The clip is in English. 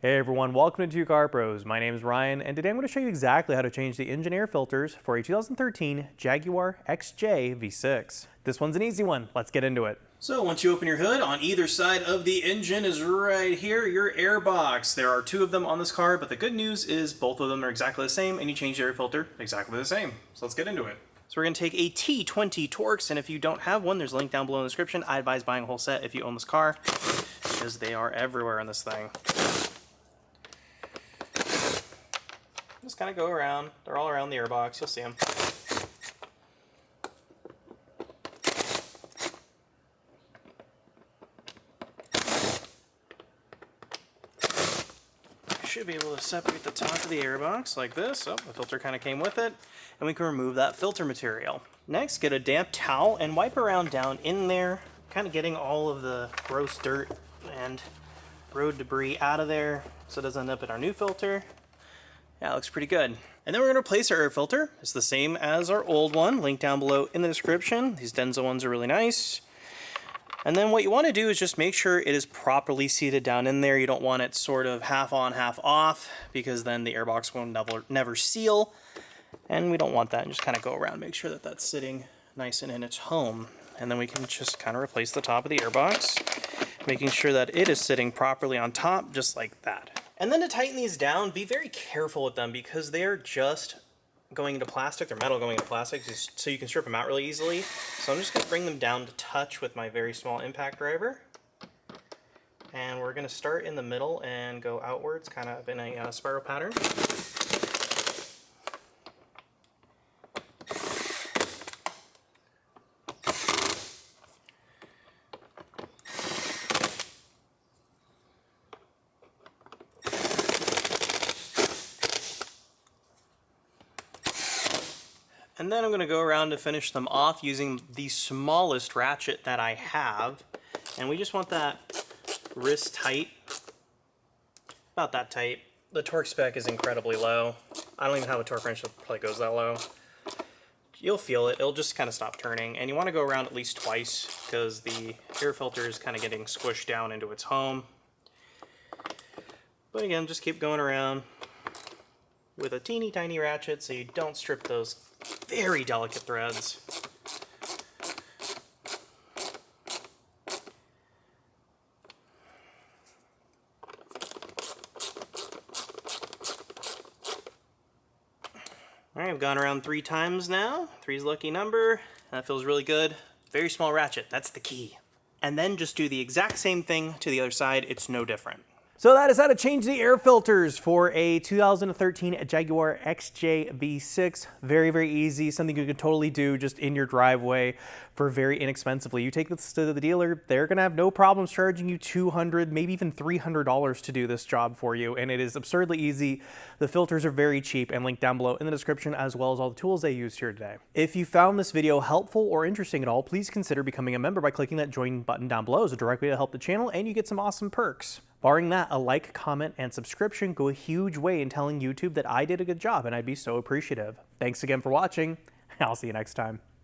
Hey everyone, welcome to Two Car Pros. My name is Ryan, and today I'm going to show you exactly how to change the engine air filters for a 2013 Jaguar XJ V6. This one's an easy one. Let's get into it. So once you open your hood, on either side of the engine is right here, your air box. There are two of them on this car, but the good news is both of them are exactly the same, and you change the air filter exactly the same. So let's get into it. So we're going to take a T20 Torx, and if you don't have one, there's a link down below in the description. I advise buying a whole set if you own this car, because they are everywhere in this thing. Just kind of go around. They're all around the air box. You'll see them. Should be able to separate the top of the air box like this. Oh, the filter kind of came with it. And we can remove that filter material. Next, get a damp towel and wipe around down in there, kind of getting all of the gross dirt and road debris out of there so it doesn't end up in our new filter. Yeah, it looks pretty good. And then we're going to replace our air filter. It's the same as our old one, link down below in the description. These Denso ones are really nice. And then what you want to do is just make sure it is properly seated down in there. You don't want it sort of half on, half off, because then the airbox will never seal. And we don't want that. And just kind of go around, make sure that that's sitting nice and in its home. And then we can just kind of replace the top of the airbox, making sure that it is sitting properly on top, just like that. And then to tighten these down, be very careful with them because they're just going into plastic. They're metal going into plastic, just so you can strip them out really easily. So I'm just going to bring them down to touch with my very small impact driver. And we're going to start in the middle and go outwards, kind of in a spiral pattern. And then I'm going to go around to finish them off using the smallest ratchet that I have. And we just want that wrist tight, about that tight. The torque spec is incredibly low. I don't even have a torque wrench that probably goes that low. You'll feel it. It'll just kind of stop turning. And you want to go around at least twice because the air filter is kind of getting squished down into its home. But again, just keep going around with a teeny tiny ratchet so you don't strip those very delicate threads. Alright, I've gone around 3 times now. 3's lucky number. That feels really good. Very small ratchet, that's the key. And then just do the exact same thing to the other side. It's no different. So that is how to change the air filters for a 2013 Jaguar XJ V6. Very, very easy. Something you can totally do just in your driveway for very inexpensively. You take this to the dealer, they're going to have no problems charging you $200, maybe even $300 to do this job for you. And it is absurdly easy. The filters are very cheap and linked down below in the description, as well as all the tools they used here today. If you found this video helpful or interesting at all, please consider becoming a member by clicking that join button down below. It's a direct way to help the channel, and you get some awesome perks. Barring that, a like, comment, and subscription go a huge way in telling YouTube that I did a good job, and I'd be so appreciative. Thanks again for watching. I'll see you next time.